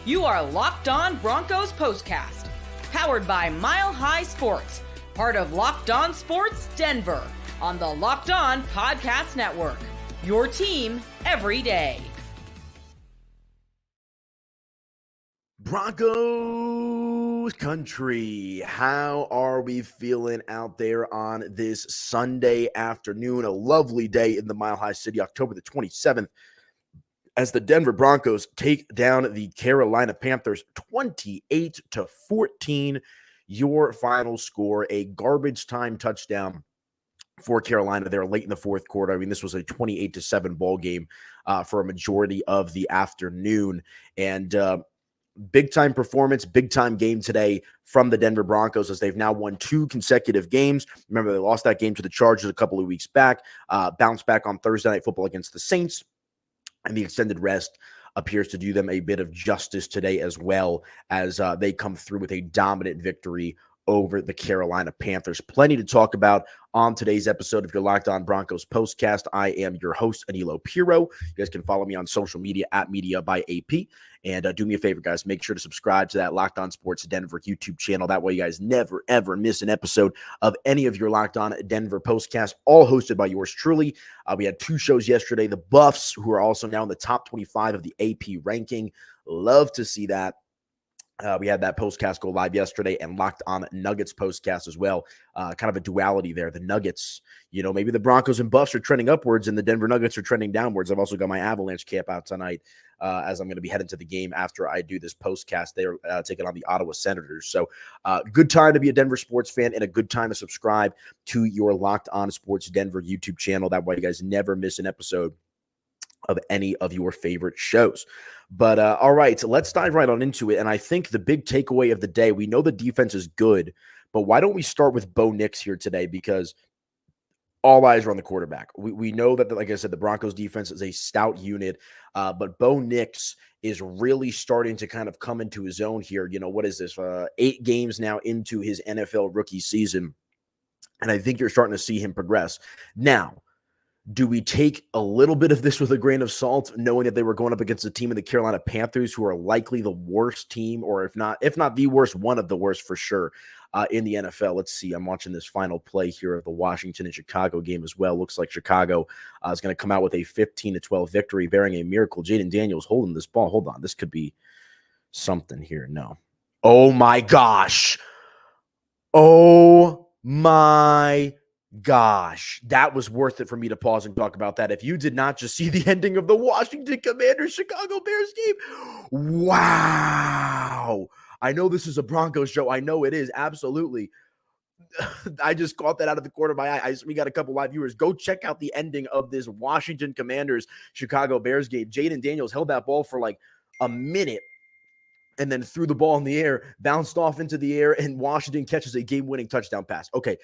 You are Locked On Broncos POSTCAST, powered by Mile High Sports, part of Locked On Sports Denver, on the Locked On Podcast Network. Your team every day. Broncos country, how are we feeling out there on this Sunday afternoon? A lovely day in the Mile High City, October the 27th, as the Denver Broncos take down the Carolina Panthers 28-14. Your final score, a garbage time touchdown for Carolina there late in the fourth quarter. I mean, this was a 28-7 ball game for a majority of the afternoon. And big-time performance, big-time game today from the Denver Broncos, as they've now won 2 consecutive games. Remember, they lost that game to the Chargers a couple of weeks back, bounced back on Thursday Night Football against the Saints, and the extended rest appears to do them a bit of justice today as well, as they come through with a dominant victory over the Carolina Panthers. Plenty to talk about on today's episode of your Locked On Broncos Postcast. I am your host, Aniello Piro. You guys can follow me on social media at Media by AP. And do me a favor, guys, make sure to subscribe to that Locked On Sports Denver YouTube channel. That way you guys never, ever miss an episode of any of your Locked On Denver Postcasts, all hosted by yours truly. We had 2 shows yesterday. The Buffs, who are also now in the top 25 of the AP ranking. Love to see that. We had that postcast go live yesterday, and Locked On Nuggets postcast as well. Kind of a duality there. The Nuggets, maybe the Broncos and Buffs are trending upwards and the Denver Nuggets are trending downwards. I've also got my Avalanche camp out tonight as I'm going to be heading to the game after I do this postcast. They're taking on the Ottawa Senators. So good time to be a Denver sports fan and a good time to subscribe to your Locked On Sports Denver YouTube channel. That way you guys never miss an episode of any of your favorite shows. But all right, so let's dive right on into it. And I think the big takeaway of the day, we know the defense is good, but why don't we start with Bo Nix here today? Because all eyes are on the quarterback. We know that, like I said, the Broncos defense is a stout unit, but Bo Nix is really starting to kind of come into his own here. What is this? 8 games now into his NFL rookie season. And I think you're starting to see him progress. Now, do we take a little bit of this with a grain of salt, knowing that they were going up against a team in the Carolina Panthers who are likely the worst team, or if not the worst, one of the worst for sure in the NFL? Let's see. I'm watching this final play here of the Washington and Chicago game as well. Looks like Chicago is going to come out with a 15-12 victory, bearing a miracle. Jaden Daniels holding this ball. Hold on. This could be something here. No. Oh, my gosh. Oh, my gosh, that was worth it for me to pause and talk about that. If you did not just see the ending of the Washington Commanders Chicago Bears game, wow. I know this is a Broncos show. I know it is, absolutely. I just caught that out of the corner of my eye. We got a couple live viewers. Go check out the ending of this Washington Commanders Chicago Bears game. Jaden Daniels held that ball for like a minute and then threw the ball in the air, bounced off into the air, and Washington catches a game-winning touchdown pass. Okay,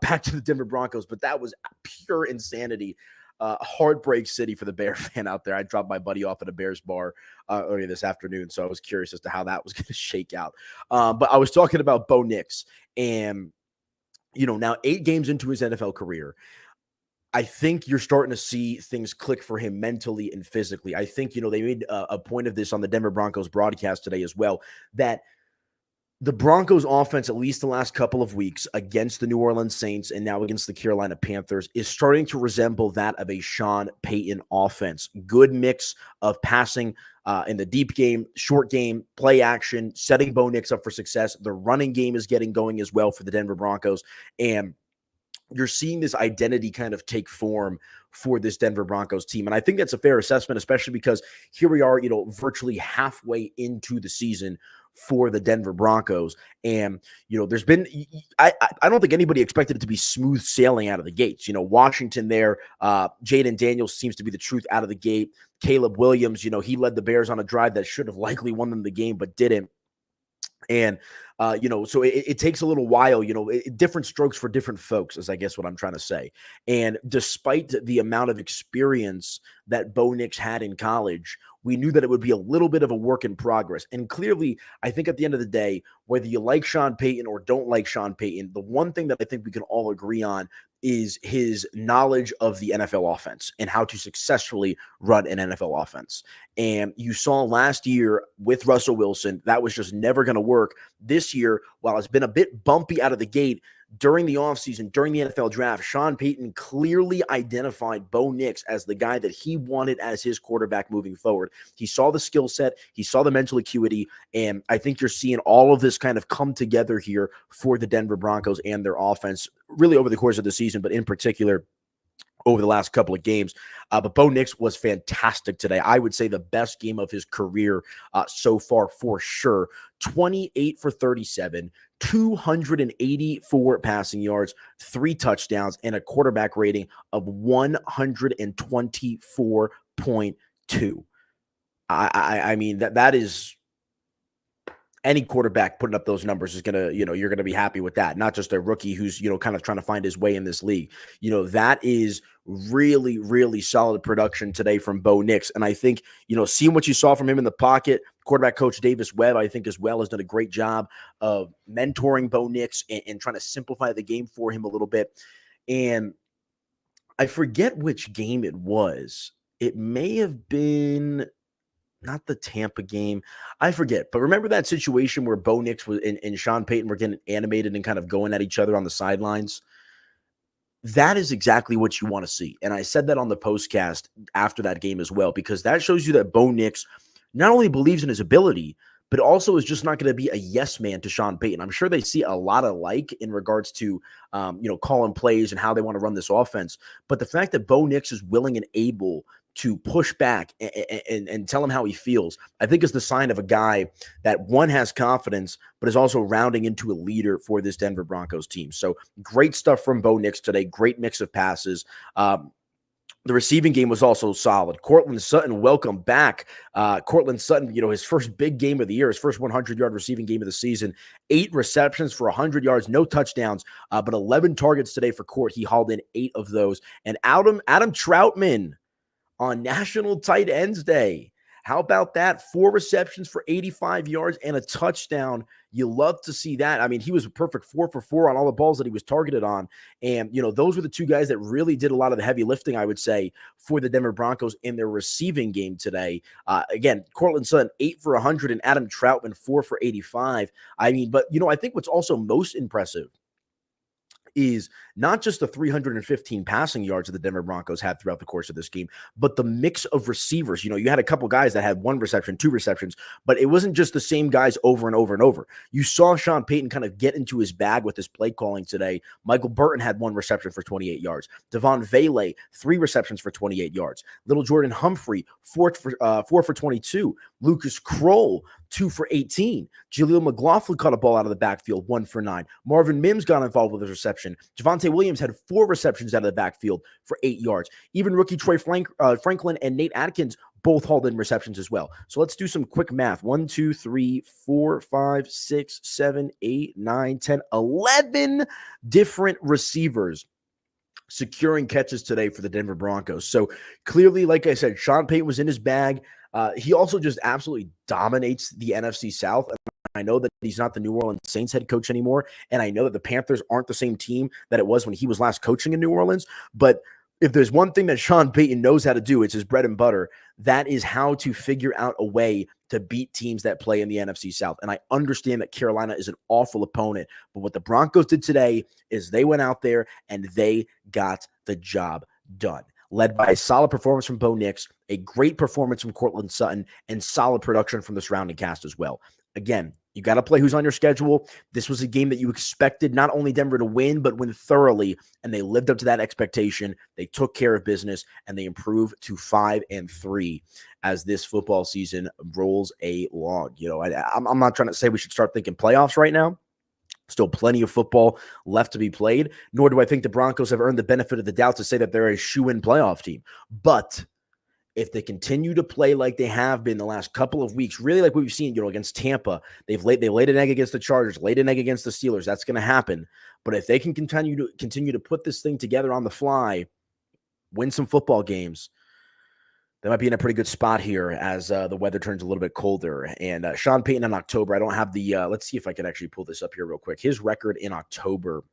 back to the Denver Broncos, but that was pure insanity. Heartbreak city for the Bear fan out there. I dropped my buddy off at a Bears bar earlier this afternoon, so I was curious as to how that was going to shake out. But I was talking about Bo Nix, and, now 8 games into his NFL career, I think you're starting to see things click for him mentally and physically. I think, they made a point of this on the Denver Broncos broadcast today as well, that the Broncos offense, at least the last couple of weeks against the New Orleans Saints and now against the Carolina Panthers, is starting to resemble that of a Sean Payton offense. Good mix of passing in the deep game, short game, play action, setting Bo Nix up for success. The running game is getting going as well for the Denver Broncos, and you're seeing this identity kind of take form for this Denver Broncos team. And I think that's a fair assessment, especially because here we are, virtually halfway into the season for the Denver Broncos. And, there's been, I don't think anybody expected it to be smooth sailing out of the gates. Washington there, Jaden Daniels seems to be the truth out of the gate. Caleb Williams, he led the Bears on a drive that should have likely won them the game, but didn't. And, so it takes a little while, different strokes for different folks, is I guess what I'm trying to say. And despite the amount of experience that Bo Nix had in college, we knew that it would be a little bit of a work in progress. And clearly, I think at the end of the day, whether you like Sean Payton or don't like Sean Payton, the one thing that I think we can all agree on is his knowledge of the NFL offense and how to successfully run an NFL offense. And you saw last year with Russell Wilson, that was just never going to work. This year, while it's been a bit bumpy out of the gate, during the offseason, during the NFL draft, Sean Payton clearly identified Bo Nix as the guy that he wanted as his quarterback moving forward. He saw the skill set, he saw the mental acuity, and I think you're seeing all of this kind of come together here for the Denver Broncos and their offense, really over the course of the season, but in particular over the last couple of games. But Bo Nix was fantastic today. I would say the best game of his career so far for sure. 28 for 37, 284 passing yards, 3 touchdowns, and a quarterback rating of 124.2. I mean, that is... any quarterback putting up those numbers is going to, you're going to be happy with that. Not just a rookie who's, kind of trying to find his way in this league. That is really, really solid production today from Bo Nix. And I think, seeing what you saw from him in the pocket, quarterback coach Davis Webb, I think as well, has done a great job of mentoring Bo Nix and trying to simplify the game for him a little bit. And I forget which game it was. It may have been... not the Tampa game. I forget. But remember that situation where Bo Nix was and Sean Payton were getting animated and kind of going at each other on the sidelines? That is exactly what you want to see. And I said that on the postcast after that game as well, because that shows you that Bo Nix not only believes in his ability, but also is just not going to be a yes man to Sean Payton. I'm sure they see a lot alike in regards to, calling plays and how they want to run this offense. But the fact that Bo Nix is willing and able to push back and tell him how he feels, I think is the sign of a guy that, one, has confidence, but is also rounding into a leader for this Denver Broncos team. So great stuff from Bo Nix today. Great mix of passes. The receiving game was also solid. Courtland Sutton, welcome back. Courtland Sutton, his first big game of the year, his first 100-yard receiving game of the season, 8 receptions for 100 yards, no touchdowns, but 11 targets today for Court. He hauled in 8 of those. And Adam Troutman on National Tight Ends Day. How about that? 4 receptions for 85 yards and a touchdown. You love to see that. I mean, he was a perfect 4 for 4 on all the balls that he was targeted on. And, those were the 2 guys that really did a lot of the heavy lifting, I would say, for the Denver Broncos in their receiving game today. Again, Courtland Sutton, 8 for 100, and Adam Troutman, 4 for 85. I mean, but, I think what's also most impressive is not just the 315 passing yards that the Denver Broncos had throughout the course of this game, but the mix of receivers. You had a couple guys that had 1 reception, 2 receptions, but it wasn't just the same guys over and over and over. You saw Sean Payton kind of get into his bag with his play calling today. Michael Burton had 1 reception for 28 yards. Devon Vele, 3 receptions for 28 yards. Little Jordan Humphrey, 4 for 22. Lucas Kroll, 2 for 18. Jaleel McLaughlin caught a ball out of the backfield, 1 for 9. Marvin Mims got involved with his reception. Javonte Williams had 4 receptions out of the backfield for 8 yards. Even rookie Troy Franklin and Nate Atkins both hauled in receptions as well. So let's do some quick math. 1, 2, 3, 4, 5, 6, 7, 8, 9, 10, 11 different receivers securing catches today for the Denver Broncos. So clearly, like I said, Sean Payton was in his bag. He also just absolutely dominates the NFC South. I know that he's not the New Orleans Saints head coach anymore, and I know that the Panthers aren't the same team that it was when he was last coaching in New Orleans, but if there's one thing that Sean Payton knows how to do, it's his bread and butter. That is how to figure out a way to beat teams that play in the NFC South. And I understand that Carolina is an awful opponent, but what the Broncos did today is they went out there and they got the job done. Led by a solid performance from Bo Nix, a great performance from Courtland Sutton, and solid production from the surrounding cast as well. Again, you got to play who's on your schedule. This was a game that you expected not only Denver to win, but win thoroughly, and they lived up to that expectation. They took care of business, and they improved to 5-3 as this football season rolls along. I'm not trying to say we should start thinking playoffs right now. Still plenty of football left to be played, nor do I think the Broncos have earned the benefit of the doubt to say that they're a shoo-in playoff team. But if they continue to play like they have been the last couple of weeks, really like we've seen, against Tampa, they laid an egg against the Chargers, laid an egg against the Steelers. That's going to happen. But if they can continue to put this thing together on the fly, win some football games, they might be in a pretty good spot here as the weather turns a little bit colder. And Sean Payton in October, I don't have the let's see if I can actually pull this up here real quick. His record in October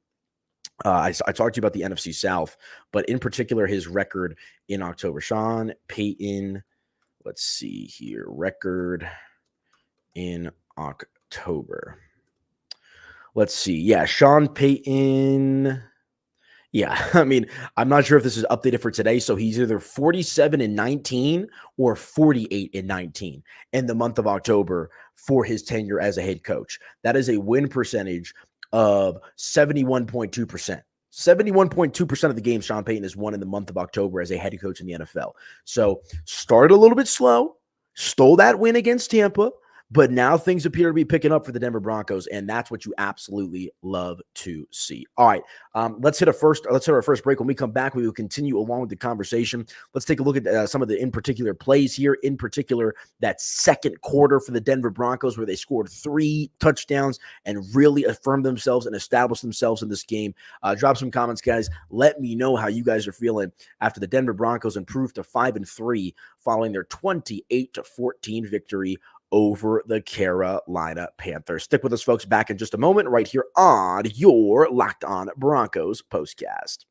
I talked to you about the NFC South, but in particular, his record in October. Sean Payton, let's see here, record in October. Let's see. Yeah, Sean Payton. Yeah, I mean, I'm not sure if this is updated for today. So he's either 47-19 or 48-19 in the month of October for his tenure as a head coach. That is a win percentage of 71.2%. 71.2% of the games Sean Payton has won in the month of October as a head coach in the NFL. So started a little bit slow, stole that win against Tampa, but now things appear to be picking up for the Denver Broncos, and that's what you absolutely love to see. All right, let's hit our first break. When we come back, we will continue along with the conversation. Let's take a look at some of the in particular plays here. In particular, that second quarter for the Denver Broncos, where they scored 3 touchdowns and really affirmed themselves and established themselves in this game. Drop some comments, guys. Let me know how you guys are feeling after the Denver Broncos improved to 5-3 following their 28-14 victory over the Carolina Panthers. Stick with us, folks. Back in just a moment, right here on your Locked On Broncos postcast.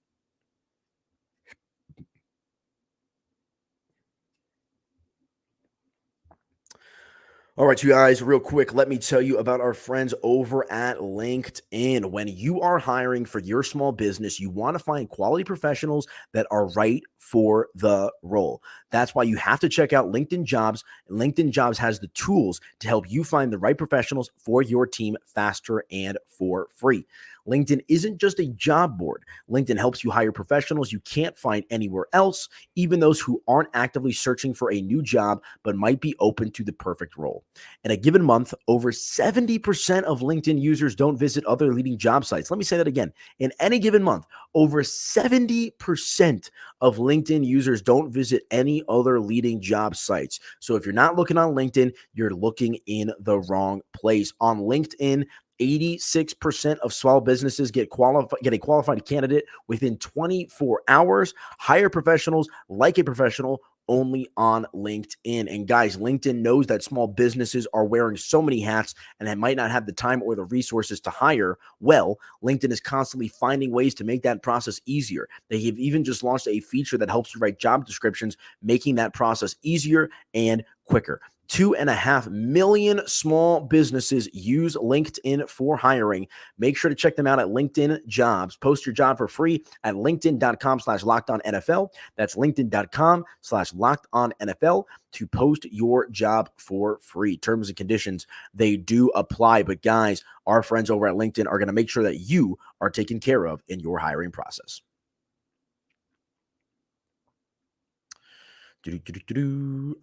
All right, you guys, real quick, let me tell you about our friends over at LinkedIn. When you are hiring for your small business, you want to find quality professionals that are right for the role. That's why you have to check out LinkedIn Jobs. LinkedIn Jobs has the tools to help you find the right professionals for your team faster and for free. LinkedIn isn't just a job board. LinkedIn helps you hire professionals you can't find anywhere else, even those who aren't actively searching for a new job but might be open to the perfect role. In a given month, over 70% of LinkedIn users don't visit other leading job sites. Let me say that again. In any given month, over 70% of LinkedIn users don't visit any other leading job sites. So if you're not looking on LinkedIn, you're looking in the wrong place. On LinkedIn, 86% of small businesses get a qualified candidate within 24 hours. Hire professionals like a professional only on LinkedIn. And guys, LinkedIn knows that small businesses are wearing so many hats and they might not have the time or the resources to hire. Well, LinkedIn is constantly finding ways to make that process easier. They have even just launched a feature that helps you write job descriptions, making that process easier and quicker. 2.5 million small businesses use LinkedIn for hiring. Make sure to check them out at LinkedIn Jobs. Post your job for free at linkedin.com/lockedonnfl. That's linkedin.com/lockedonnfl to post your job for free. Terms and conditions, they do apply. But guys, our friends over at LinkedIn are going to make sure that you are taken care of in your hiring process.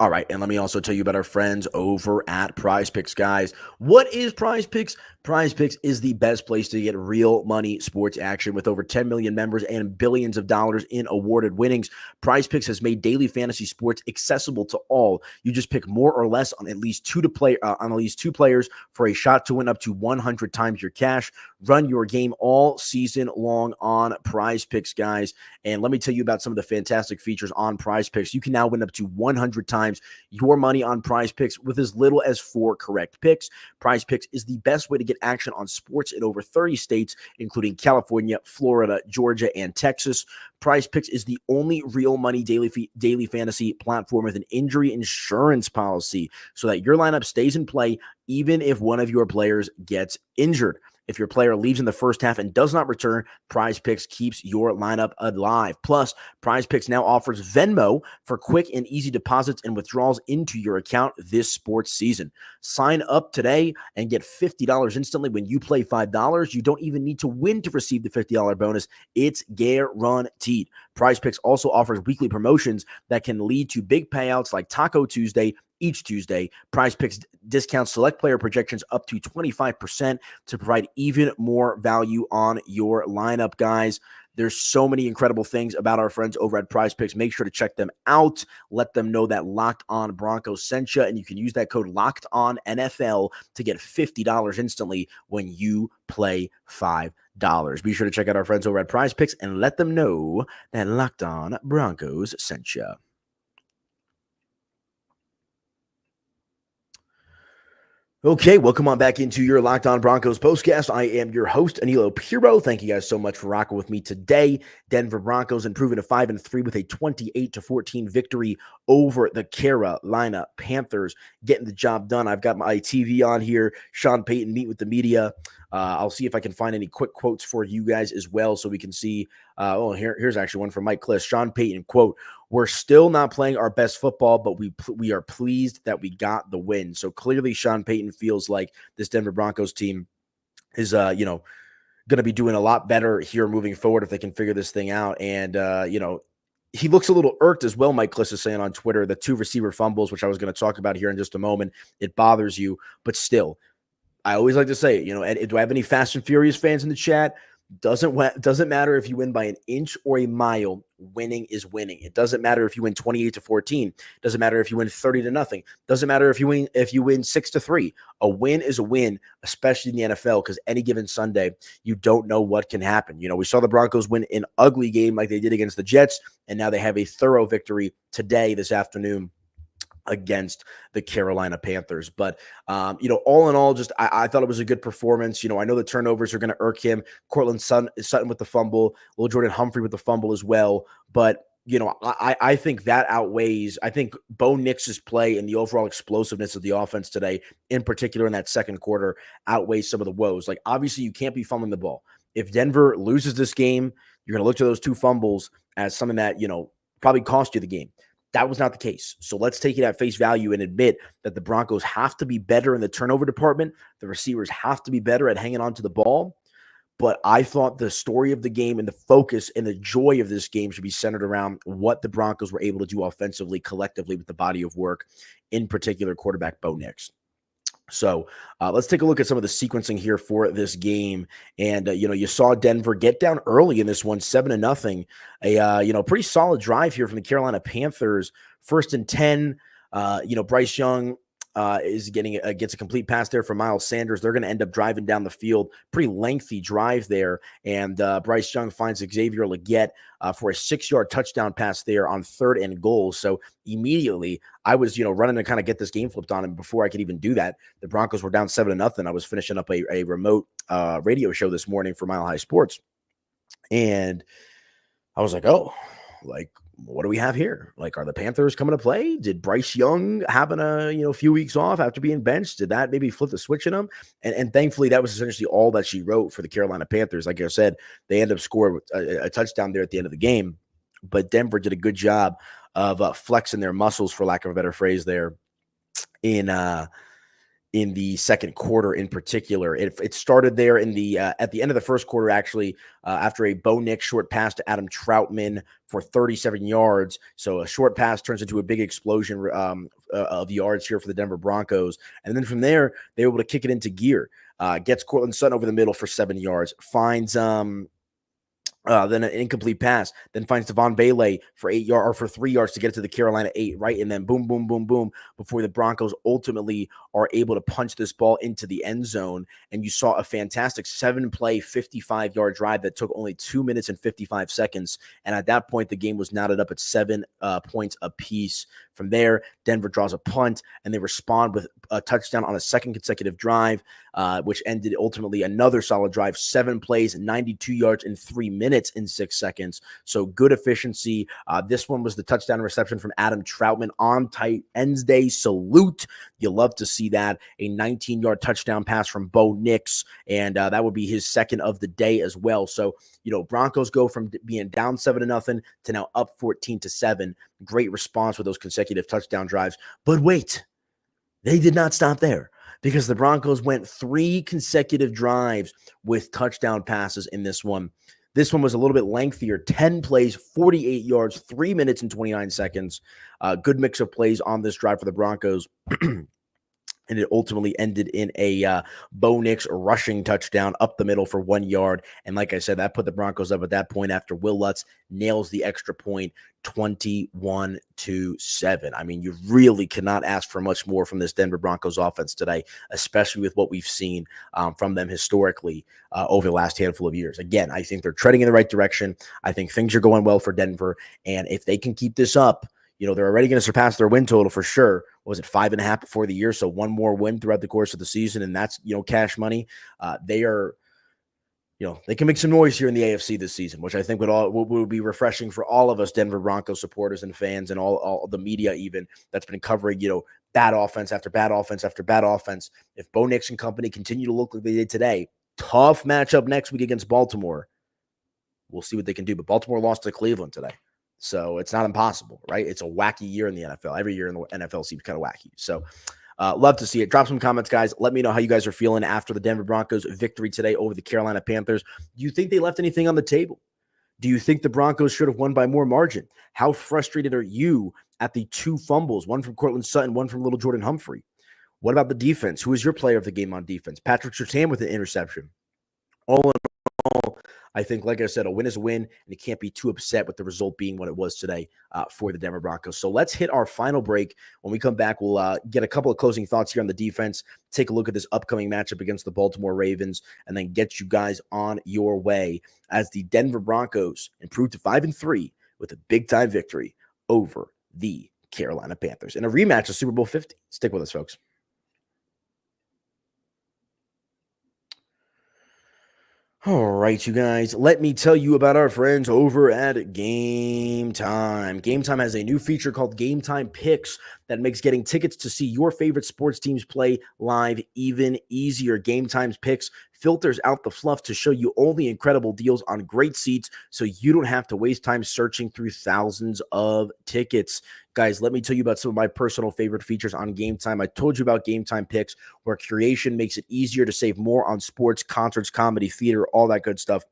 All right, and let me also tell you about our friends over at Prize Picks, guys. What is Prize Picks? Prize Picks is the best place to get real money sports action with over 10 million members and billions of dollars in awarded winnings. Prize Picks has made daily fantasy sports accessible to all. You just pick more or less on at least two players for a shot to win up to 100 times your cash. Run your game all season long on Prize Picks, guys. And let me tell you about some of the fantastic features on Prize Picks. You can now win up to 100 times your money on Prize Picks with as little as 4 correct picks. Prize Picks is the best way to get action on sports in over 30 states, including California, Florida, Georgia, and Texas. Prize Picks is the only real money daily fantasy platform with an injury insurance policy so that your lineup stays in play even if one of your players gets injured. If your player leaves in the first half and does not return, Prize Picks keeps your lineup alive. Plus, Prize Picks now offers Venmo for quick and easy deposits and withdrawals into your account this sports season. Sign up today and get $50 instantly when you play $5. You don't even need to win to receive the $50 bonus. It's guaranteed. Prize Picks also offers weekly promotions that can lead to big payouts like Taco Tuesday. Each Tuesday, Prize Picks discounts select player projections up to 25% to provide even more value on your lineup, guys. There's so many incredible things about our friends over at Prize Picks. Make sure to check them out. Let them know that Locked On Broncos sent you, and you can use that code Locked On NFL to get $50 instantly when you play $5. Be sure to check out our friends over at Prize Picks and let them know that Locked On Broncos sent you. Okay, welcome on back into your Locked On Broncos postcast. I am your host, Aniello Piro. Thank you guys so much for rocking with me today. Denver Broncos improving to 5-3 with a 28-14 victory over the Carolina Panthers, getting the job done. I've got my TV on here. Sean Payton meet with the media. I'll see if I can find any quick quotes for you guys as well so we can see. Here's actually one from Mike Kliss. Sean Payton, quote, "We're still not playing our best football, but we are pleased that we got the win." So clearly Sean Payton feels like this Denver Broncos team is, going to be doing a lot better here moving forward if they can figure this thing out. And, he looks a little irked as well, Mike Kliss is saying on Twitter, the 2 receiver fumbles, which I was going to talk about here in just a moment. It bothers you, but still, I always like to say, do I have any Fast and Furious fans in the chat? Doesn't matter if you win by an inch or a mile. Winning is winning. It doesn't matter if you win 28-14. Doesn't matter if you win 30-0. Doesn't matter if you win 6-3. A win is a win, especially in the NFL, because any given Sunday, you don't know what can happen. We saw the Broncos win an ugly game like they did against the Jets, and now they have a thorough victory today, this afternoon, against the Carolina Panthers. But, all in all, just I thought it was a good performance. I know the turnovers are going to irk him. Cortland Sutton with the fumble, Lil Jordan Humphrey with the fumble as well. But, I think that outweighs, I think Bo Nix's play and the overall explosiveness of the offense today, in particular in that second quarter, outweighs some of the woes. Like, obviously, you can't be fumbling the ball. If Denver loses this game, you're going to look to those 2 fumbles as something that, probably cost you the game. That was not the case. So let's take it at face value and admit that the Broncos have to be better in the turnover department. The receivers have to be better at hanging on to the ball. But I thought the story of the game and the focus and the joy of this game should be centered around what the Broncos were able to do offensively, collectively, with the body of work, in particular quarterback Bo Nix. So let's take a look at some of the sequencing here for this game. And, you saw Denver get down early in this one, 7-0. A pretty solid drive here from the Carolina Panthers. 1st and 10, Bryce Young gets a complete pass there from Miles Sanders. They're going to end up driving down the field. Pretty lengthy drive there. And Bryce Young finds Xavier Legette for a 6-yard touchdown pass there on 3rd and goal. So immediately I was, running to kind of get this game flipped on him. Before I could even do that, the Broncos were down 7-0. I was finishing up a remote radio show this morning for Mile High Sports. And I was like, what do we have here? Like, are the Panthers coming to play? Did Bryce Young having a few weeks off after being benched? Did that maybe flip the switch in him? And thankfully, that was essentially all that she wrote for the Carolina Panthers. Like I said, they end up scoring a touchdown there at the end of the game. But Denver did a good job of flexing their muscles, for lack of a better phrase, there in the second quarter in particular. It started there in the at the end of the first quarter, actually, after a Bo Nix short pass to Adam Troutman for 37 yards. So a short pass turns into a big explosion of yards here for the Denver Broncos. And then from there, they were able to kick it into gear. Gets Cortland Sutton over the middle for 7 yards. Finds then an incomplete pass, then finds Devon Bailey for 3 yards to get it to the Carolina 8, right? And then boom, boom, boom, boom, before the Broncos ultimately are able to punch this ball into the end zone. And you saw a fantastic 7-play, 55-yard drive that took only 2 minutes and 55 seconds. And at that point, the game was knotted up at 7 points apiece. From there, Denver draws a punt, and they respond with a touchdown on a second consecutive drive, which ended ultimately another solid drive, 7 plays, 92 yards in 3 minutes and 6 seconds. So good efficiency. This one was the touchdown reception from Adam Troutman on tight ends day. Salute. You love to see that. A 19-yard touchdown pass from Bo Nix, and that would be his second of the day as well. So, Broncos go from being down 7-0 to now up 14-7. Great response with those consecutive touchdown drives. But wait, they did not stop there, because the Broncos went 3 consecutive drives with touchdown passes in this one. This one was a little bit lengthier, 10 plays, 48 yards, 3 minutes and 29 seconds. Good mix of plays on this drive for the Broncos. And it ultimately ended in a Bo Nix rushing touchdown up the middle for 1 yard. And like I said, that put the Broncos up at that point after Will Lutz nails the extra point, 21-7. I mean, you really cannot ask for much more from this Denver Broncos offense today, especially with what we've seen from them historically over the last handful of years. Again, I think they're treading in the right direction. I think things are going well for Denver. And if they can keep this up, They're already going to surpass their win total for sure. What was it, 5.5 before the year? So one more win throughout the course of the season, and that's, cash money. They are, they can make some noise here in the AFC this season, which I think would be refreshing for all of us Denver Broncos supporters and fans and all the media even that's been covering, bad offense after bad offense after bad offense. If Bo Nix and company continue to look like they did today, tough matchup next week against Baltimore. We'll see what they can do. But Baltimore lost to Cleveland today. So it's not impossible, right? It's a wacky year in the NFL. Every year in the NFL seems kind of wacky. So love to see it. Drop some comments, guys. Let me know how you guys are feeling after the Denver Broncos victory today over the Carolina Panthers. Do you think they left anything on the table? Do you think the Broncos should have won by more margin? How frustrated are you at the 2 fumbles, one from Cortland Sutton, one from Little Jordan Humphrey? What about the defense? Who is your player of the game on defense? Patrick Surtain with an interception. All in all, I think, like I said, a win is a win, and you can't be too upset with the result being what it was today for the Denver Broncos. So let's hit our final break. When we come back, we'll get a couple of closing thoughts here on the defense, take a look at this upcoming matchup against the Baltimore Ravens, and then get you guys on your way as the Denver Broncos improve to 5-3 with a big-time victory over the Carolina Panthers in a rematch of Super Bowl 50. Stick with us, folks. All right, you guys, let me tell you about our friends over at Game Time. Game Time has a new feature called Game Time Picks that makes getting tickets to see your favorite sports teams play live even easier. Game Time's Picks filters out the fluff to show you only incredible deals on great seats so you don't have to waste time searching through thousands of tickets. Guys, let me tell you about some of my personal favorite features on Game Time. I told you about Game Time Picks, where curation makes it easier to save more on sports, concerts, comedy, theater, all that good stuff.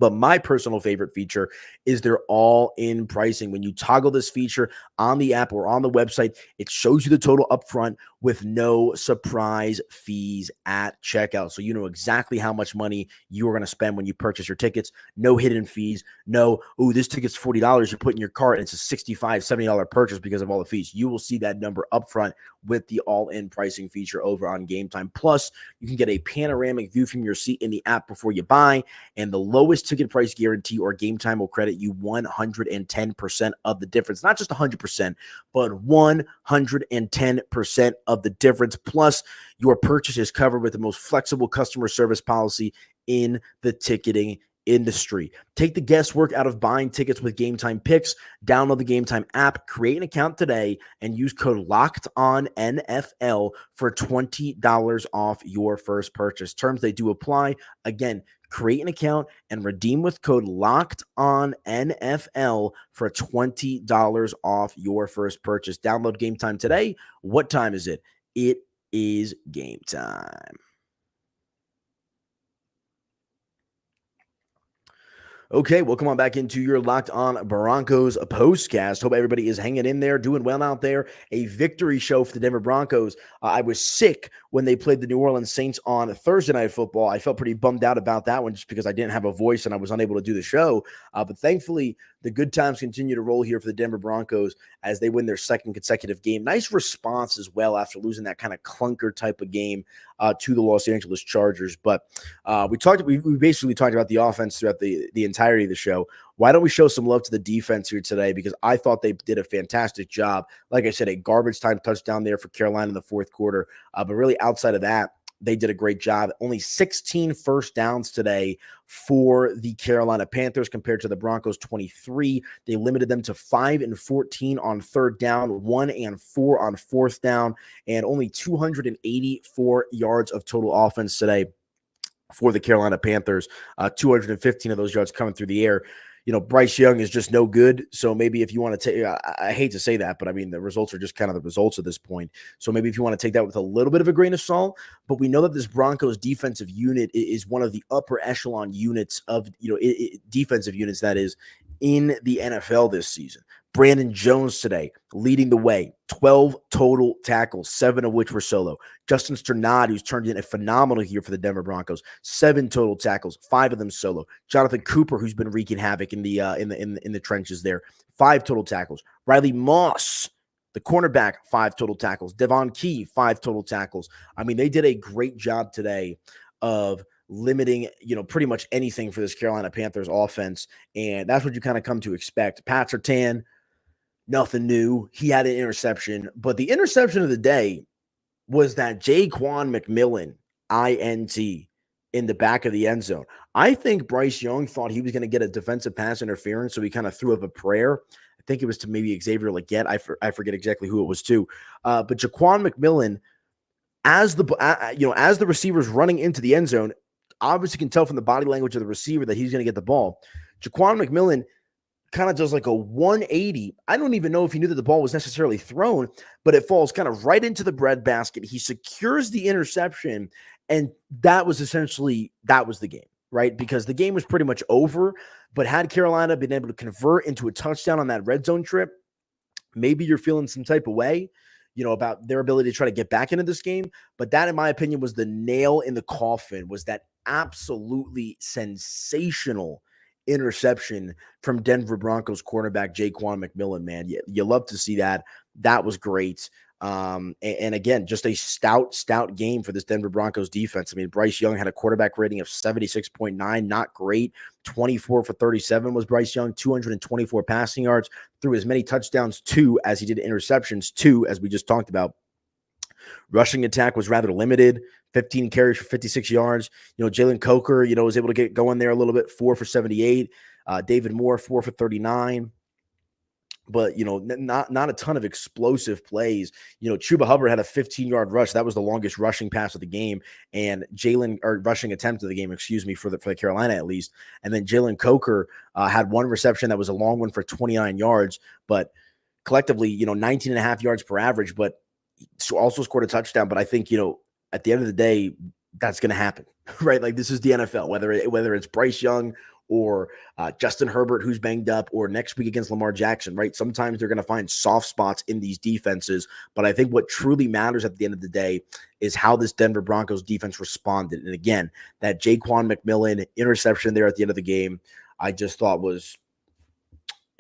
But my personal favorite feature is their all-in pricing. When you toggle this feature on the app or on the website, it shows you the total upfront with no surprise fees at checkout. So you know exactly how much money you are going to spend when you purchase your tickets. No hidden fees. No, this ticket's $40 you put in your cart and it's a $65, $70 purchase because of all the fees. You will see that number upfront with the all-in pricing feature over on Game Time. Plus, you can get a panoramic view from your seat in the app before you buy, and the lowest ticket price guarantee or Game Time will credit you 110% of the difference. Not just 100%, but 110% of the difference. Plus, your purchase is covered with the most flexible customer service policy in the ticketing industry. Take the guesswork out of buying tickets with Game Time Picks. Download the Game Time app, create an account today, and use code LOCKEDONNFL for $20 off your first purchase. Terms, they do apply. Again, create an account and redeem with code LOCKEDONNFL for $20 off your first purchase. Download Game Time today. What time is it? It is game time. Okay, welcome on back into your Locked On Broncos postcast. Hope everybody is hanging in there, doing well out there. A victory show for the Denver Broncos. I was sick when they played the New Orleans Saints on Thursday Night Football. I felt pretty bummed out about that one just because I didn't have a voice and I was unable to do the show. But thankfully, the good times continue to roll here for the Denver Broncos as they win their second consecutive game. Nice response as well after losing that kind of clunker type of game to the Los Angeles Chargers. But we basically talked about the offense throughout the entirety of the show. Why don't we show some love to the defense here today? Because I thought they did a fantastic job. Like I said, a garbage time touchdown there for Carolina in the fourth quarter. But really outside of that, they did a great job. Only 16 first downs today for the Carolina Panthers compared to the Broncos 23. They limited them to 5 and 14 on third down, 1 and 4 on fourth down, and only 284 yards of total offense today for the Carolina Panthers. 215 of those yards coming through the air. Bryce Young is just no good. So maybe if you want to take, I hate to say that, but I mean, the results are just kind of the results at this point. So maybe if you want to take that with a little bit of a grain of salt, but we know that this Broncos defensive unit is one of the upper echelon units of, defensive units that is in the NFL this season. Brandon Jones today leading the way, 12 total tackles, 7 of which were solo. Justin Sternad, who's turned in a phenomenal year for the Denver Broncos, 7 total tackles, 5 of them solo. Jonathan Cooper, who's been wreaking havoc in the trenches there, 5 total tackles. Riley Moss, the cornerback, 5 total tackles. Devon Key, 5 total tackles. I mean, they did a great job today of limiting, pretty much anything for this Carolina Panthers offense, and that's what you kind of come to expect. Pat Surtain, Nothing new. He had an interception, but the interception of the day was that Jaquan McMillan, INT, in the back of the end zone. I think Bryce Young thought he was going to get a defensive pass interference, so he kind of threw up a prayer. I think it was to maybe Xavier Legette. I forget exactly who it was to. But Jaquan McMillan, as the receiver's running into the end zone, obviously can tell from the body language of the receiver that he's going to get the ball. Jaquan McMillan kind of does like a 180. I don't even know if he knew that the ball was necessarily thrown, but it falls kind of right into the breadbasket. He secures the interception, and that was the game, right? Because the game was pretty much over, but had Carolina been able to convert into a touchdown on that red zone trip, maybe you're feeling some type of way, about their ability to try to get back into this game. But that, in my opinion, was the nail in the coffin, was that absolutely sensational interception from Denver Broncos quarterback Jaquan McMillan, man. You love to see that. That was great. And again, just a stout game for this Denver Broncos defense. I mean, Bryce Young had a quarterback rating of 76.9, not great. 24 for 37 was Bryce Young, 224 passing yards, threw as many touchdowns, 2, as he did interceptions, 2, as we just talked about. Rushing attack was rather limited, 15 carries for 56 yards. Jalen Coker, was able to get going there a little bit, 4 for 78. David Moore, 4 for 39. But, not a ton of explosive plays. Chuba Hubbard had a 15-yard rush. That was the longest rushing pass of the game. And rushing attempt of the game, for the Carolina at least. And then Jalen Coker had one reception that was a long one for 29 yards. But collectively, 19 and a half yards per average. But also scored a touchdown. But I think, at the end of the day, that's going to happen, right? Like, this is the NFL, whether it's Bryce Young or Justin Herbert, who's banged up, or next week against Lamar Jackson, right? Sometimes they're going to find soft spots in these defenses. But I think what truly matters at the end of the day is how this Denver Broncos defense responded. And again, that Jaquan McMillan interception there at the end of the game, I just thought was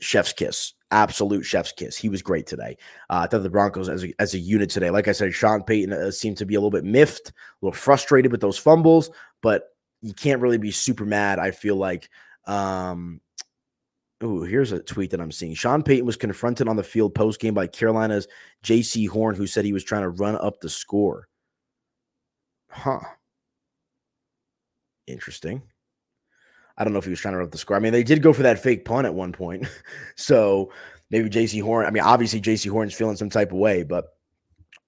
chef's kiss. Absolute chef's kiss. He was great today. I thought the Broncos as a unit today, like I said, Sean Payton seemed to be a little bit miffed, a little frustrated with those fumbles, but you can't really be super mad, I feel like. Here's a tweet that I'm seeing. Sean Payton was confronted on the field post-game by Carolina's J.C. Horn, who said he was trying to run up the score. Interesting. I don't know if he was trying to run up the score. I mean, they did go for that fake punt at one point. So maybe J.C. Horn, obviously J.C. Horn's feeling some type of way, but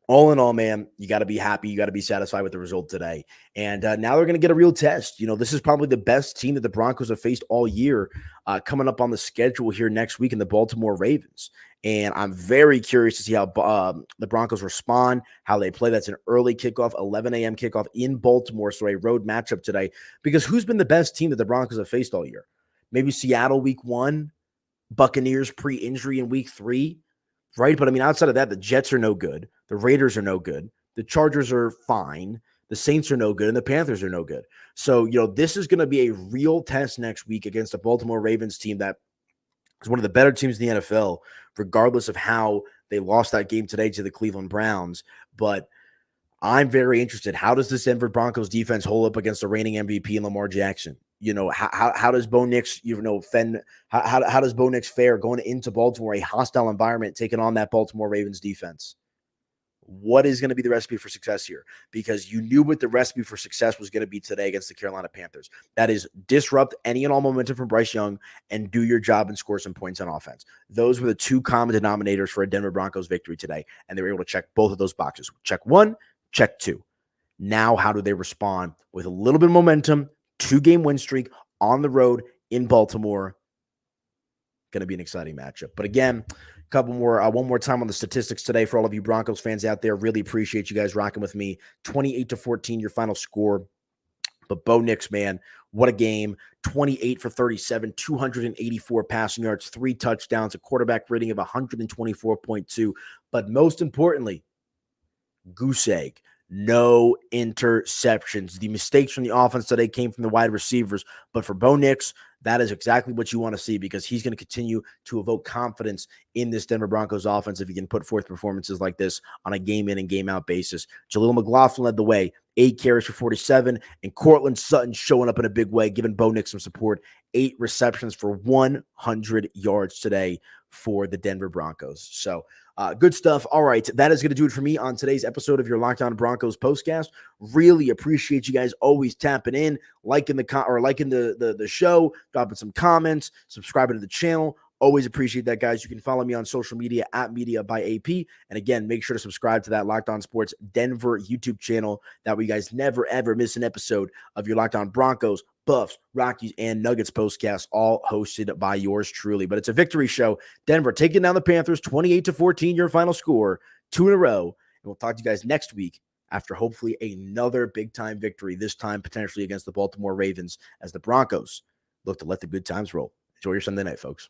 all in all, man, you got to be happy. You got to be satisfied with the result today. And now they're going to get a real test. This is probably the best team that the Broncos have faced all year coming up on the schedule here next week in the Baltimore Ravens. And I'm very curious to see how the Broncos respond, how they play. That's an early kickoff, 11 a.m. kickoff in Baltimore. So a road matchup today. Because who's been the best team that the Broncos have faced all year? Maybe Seattle week 1, Buccaneers pre-injury in week 3. Right. But outside of that, the Jets are no good. The Raiders are no good. The Chargers are fine. The Saints are no good. And the Panthers are no good. So, this is going to be a real test next week against the Baltimore Ravens team that is one of the better teams in the NFL, regardless of how they lost that game today to the Cleveland Browns. But I'm very interested. How does this Denver Broncos defense hold up against the reigning MVP and Lamar Jackson? How does Bo Nix, how does Bo Nix fare going into Baltimore, a hostile environment, taking on that Baltimore Ravens defense? What is going to be the recipe for success here? Because you knew what the recipe for success was going to be today against the Carolina Panthers. That is disrupt any and all momentum from Bryce Young and do your job and score some points on offense. Those were the two common denominators for a Denver Broncos victory today, and they were able to check both of those boxes. Check 1, check 2. Now, how do they respond with a little bit of momentum? 2-game win streak on the road in Baltimore. Going to be an exciting matchup. But again, one more time on the statistics today for all of you Broncos fans out there. Really appreciate you guys rocking with me. 28-14, your final score. But Bo Nix, man, what a game. 28 for 37, 284 passing yards, 3 touchdowns, a quarterback rating of 124.2. But most importantly, goose egg. no interceptions. The mistakes from the offense today came from the wide receivers, but for Bo Nix, that is exactly what you want to see because he's going to continue to evoke confidence in this Denver Broncos offense if he can put forth performances like this on a game in and game out basis. Jaleel McLaughlin led the way, 8 carries for 47, and Cortland Sutton showing up in a big way, giving Bo Nix some support, 8 receptions for 100 yards today for the Denver Broncos. So good stuff. All right, that is going to do it for me on today's episode of your Locked On Broncos postcast. Really appreciate you guys always tapping in, liking the show, dropping some comments, subscribing to the channel. Always appreciate that, guys. You can follow me on social media at Media by AP. And again, make sure to subscribe to that Locked On Sports Denver YouTube channel. That way you guys never, ever miss an episode of your Locked On Broncos, Buffs, Rockies, and Nuggets postcast, all hosted by yours truly. But it's a victory show. Denver taking down the Panthers, 28-14, your final score, 2 in a row. And we'll talk to you guys next week after hopefully another big-time victory, this time potentially against the Baltimore Ravens as the Broncos look to let the good times roll. Enjoy your Sunday night, folks.